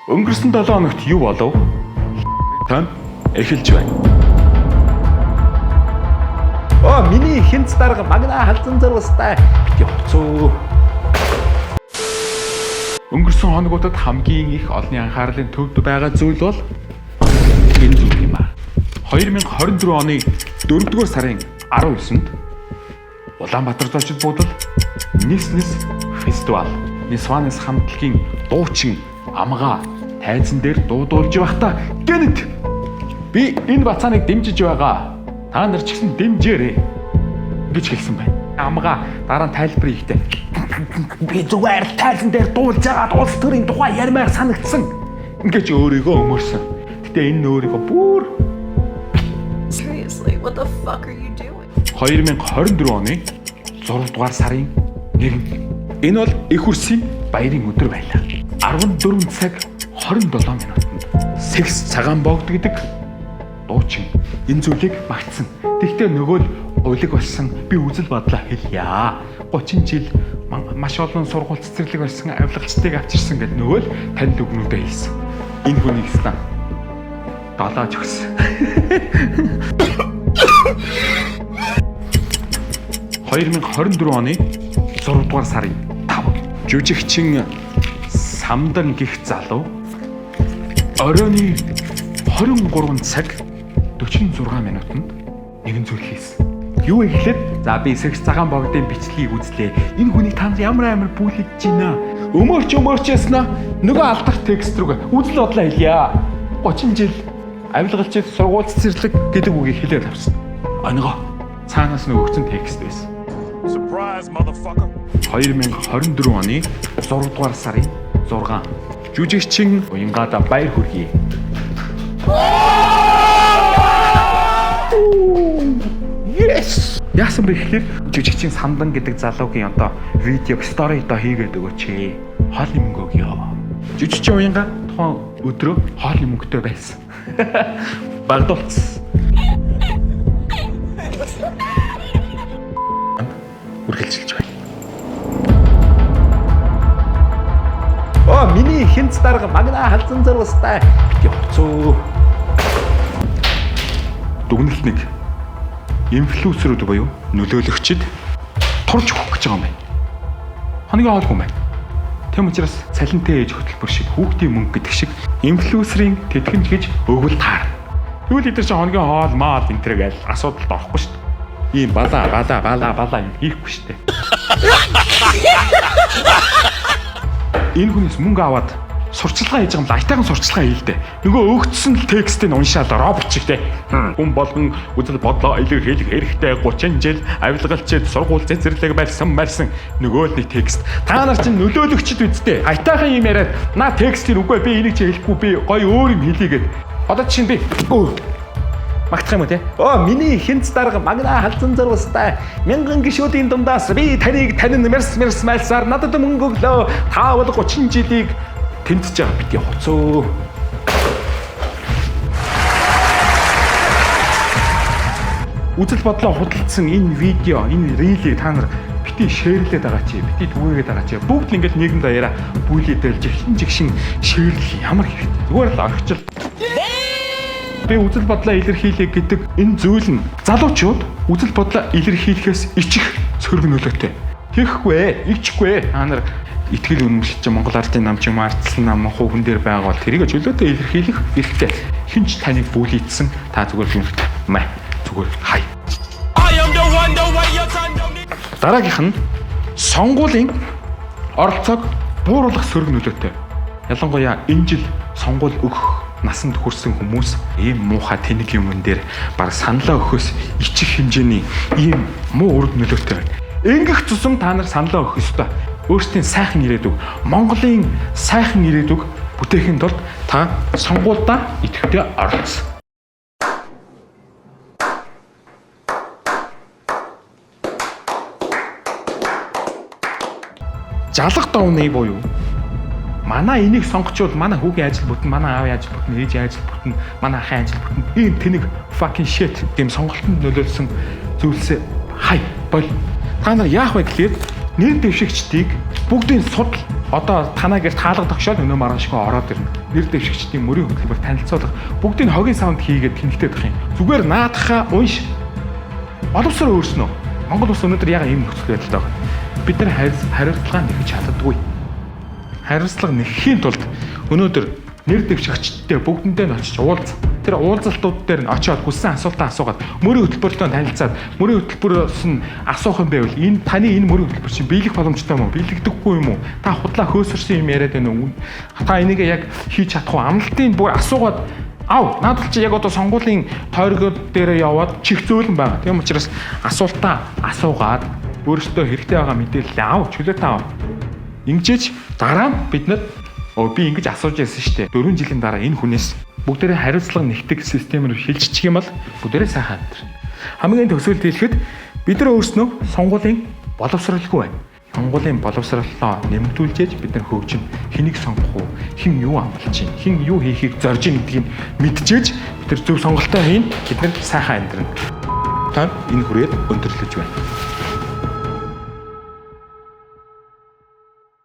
Өнгөрсөн 7 хоногт юу болов? Тань эхэлж байна. Миний хинц дарга магна халзан зурвастай. Явцоо. Өнгөрсөн хоногуудад хамгийн их олонний анхаарлын төвд байгаа зүйл бол энэ зүйл юм аа. 2024 оны 4-р сарын 19-нд Улаанбаатар зочид буудал Нис фестивал Нисванес хамтлагийн дуучин Амгаа тайзан дээр дуудуулж байхдаа гэнэт би энэ бацааныг дэмжиж байгаа. Та нар ч гэсэн дэмжээрэй гэж хэлсэн байна. Амгаа дараа нь тайлбар хийхдээ би зүгээр тайзан дээр дуулж байгаад улс төрийн тухай ярмаар санагдсан ингэж өөрийгөө өмөрсөн. Гэтэ энэ өөрийгөө бүр Seriously, what the fuck are you doing? 2024 оны 6 дугаар сарын 1. Энэ бол их хурсын баярын өдөр байлаа. 14 цаг 27 минутанд секс цагаан богд гэдэг дуучин энэ зүйлийг багтсан. Тэгтээ нөгөө л улиг болсон би үзэл бодлоо хэлье. 30 жил маш олон сургууль цэцэрлэг болсон авилгачдыг авчирсан гэдэг нөгөө л танд өгнүүдээ хэлсэн. Энэ хүнийг стан далааж өгсөн. 2024 оны 6 дугаар сарын 5 жүжигчин Самдан гих залуу оройн 23 цаг 46 минутанд нэгэн зүйл хийсэн. Юу ихлээр за би секс цагаан богдын бичлэгийг үзлээ. Энэ хүнийг та ямар бүлэгж байна. Өмөрчөөснө нөгөө алдах текст рүү үзэл бодлоо хэлье. 30 жил авилгалчид сургууль цэцэрлэг гэдэг үгийг хэлээд авсан. Онгоо цаанаас нөгөөцөн текст байсан. Surprise, motherfucker. 2024 оны 6 дугаар сарын 6 жүжигчин Уянгада баяр хүргэе. Yes! Яасан бэ гэхээр жүжигчин Самдан гэдэг залуугийн одоо видеог стори доо хийгээд өгөөч. Хоол мөнгө өгье. Жүжигчин Уянга тухайн өдрөө хоол мөнгөтэй байсан. Багдуулсан. Үргэлжилж байна. Миний хинц дарга магна халзан зурвастай. Явцоо. Дүгнэлт 1. Инфлюенсерүүд буюу нөлөөлөгчид турж өгөх гэж байгаа юм байна. Хоногийн хоол хүн байна. Тэм учраас цалинтай ээж хөтөлбөр шиг хүүхдийн мөнгө гэдэг шиг инфлюенсерийн тэтгэмж гэж өгвөл таар. Тэгвэл эдгээр чинь хоногийн хоол маал энтэр гээл асуудалд орохгүй шүү дээ. Ийм бала юм хийхгүй шүү дээ. Энэ хүнээс мөнгө аваад сурчлагаа хийж байгаа юм лайтайхан сурчлагаа хийлдэ. Нөгөө өгдсөн л текстийг уншаад робот шиг те. Хүн болгон үзэл бодлоо илэрхийлэх хэрэгтэй 30 жил авилгалчид сургууль цэцэрлэг барьсан нөгөө л нэг текст. Та нар чинь нөлөөлөгчд үсттэй. Айтайхан юм яриад наа текстийг үгүй би энийг чи хэлэхгүй би гоё өөр юм хэлийгээд. Одоо чинь би магтах юм уу те? Миний хинц дарга магна халзан зурвастай. Мянган гишүүдийн дундаас би таныг танин мерс мальсаар надад мөнгө өглөө. Та бол 30 жилийг тэмцэж байгаа бид явцоо. Үзэл бодлоо худалдсан энэ видео, энэ рилийг та нар бити шеэрлээд байгаа чи, бити түгээгээд байгаа чи. Бүгд л ингээд нийгэм даяараа бүлийдэл жигшин шеэрлэх ямар хэрэгтэй. Зүгээр л орхичл. Би үзэл бодлоо илэрхийлэх гэдэг энэ зүйл нь залуучууд үзэл бодлоо илэрхийлэхээс ичих сөрөг нөлөөтэй. Хийхгүй, ичгүй. Та нар итгэл үнэмшилж Монгол ардын нам ч юм ардсан нам хувэн дээр байгаа бол тэрийг чөлөөтэй илэрхийлэх хэрэгтэй. Хинч таныг бүлийдсэн та зүгээр юм зүгээр хай. Дараагийнх нь сонгуулийн оролцоог бууруулах сөрөг нөлөөтэй. Ялангуяа энэ жил сонгуул өгөх насанд хүрсэн хүмүүс ийм муухай тэнэг юмн дээр баг саналаа өгөхөөс ичих хэмжээний ийм муу үр нөлөөтэй байна. Ингэх тусам та нар саналаа өгөх ёстой. Өөрсдийн сайхан ирээдүг, Монголын сайхан ирээдүг бүтээхэд бол та сонгуульдаа идэвхтэй оролцсон. Жалах давны буюу манай энийг сонгочвол манай хүүгийн ажил бүтэн, манай аавын ажил бүтэн, ээжийн ажил бүтэн, манай ахын ажил бүтэн. Ийм тэнэг fucking shit гэм сонголтод нөлөөлсөн зүйлсээ хай бол. Та нар яах вэ гэхээр нэр дэвшигчдийг бүгдийн судал одоо танаа гэр таалга тогшоод өнөө маргаашгүй ороод ирнэ. Нэр дэвшигчдийн мөрийн хөтөлбөр танилцуулах бүгдийг хогийн саунд хийгээд тэнхтэй байх юм. Зүгээр наадахаа унш. Боловсроо өөрснөө. Монгол улс өнөөдөр яг ийм нөхцөл байдалтай байна. Бид нар хариуцлага нэхэж чаддаггүй. Хариуцлага нэхэхийн тулд өнөөдөр нэр дэвшигчдтэй бүгдэндээ нь очиж уулз. Тэр уулзалтууд дээр нь очиод хүссэн асуултаа асуугаад мөрийн хөтөлбөртөө танилцаад мөрийн хөтөлбөрөөс нь асуух юм байвал энэ таны энэ мөрийн хөтөлбөр чинь биелэх боломжтой юм уу? Биелэгдэхгүй юм уу? Та худлаа хөөсөрсөн юм яриад байна уу? Та энийг яг хийж чадах уу? Амлалтын бүр асуугаад надад чи яг одоо сонгуулийн тойргууд дээр яваад чих зөөлөн байгаа. Тийм учраас асуултаа асуугаад өөрөөсөө хэрэгтэй байгаа мэдээлэл чөлөөтэй ав. Ингэжээч дараа нь бид нар би ингэж асууж байсан шүү дээ. 4 жилийн дараа энэ хүнээс бүгдээрээ хариуцлага нэгтгэх системээр шилжчих юм бол бүгдээрээ сайхан амьдрах. Хамгийн төсөөлт хэлэхэд бид нар өөрснөө сонгуулийн боловсралгүй байна. Сонгуулийн боловсролоо нэмэгдүүлжээж бид нар хөгжин хэнийг сонгох уу, хэн юу амлаж чинь, хэн юу хийхийг зорж ийн гэдгийг мэдчихэж бид нар зөв сонголтоо хийн, бид нар сайхан амьдрна. Та энэ хүрээд өндөрлөж байна.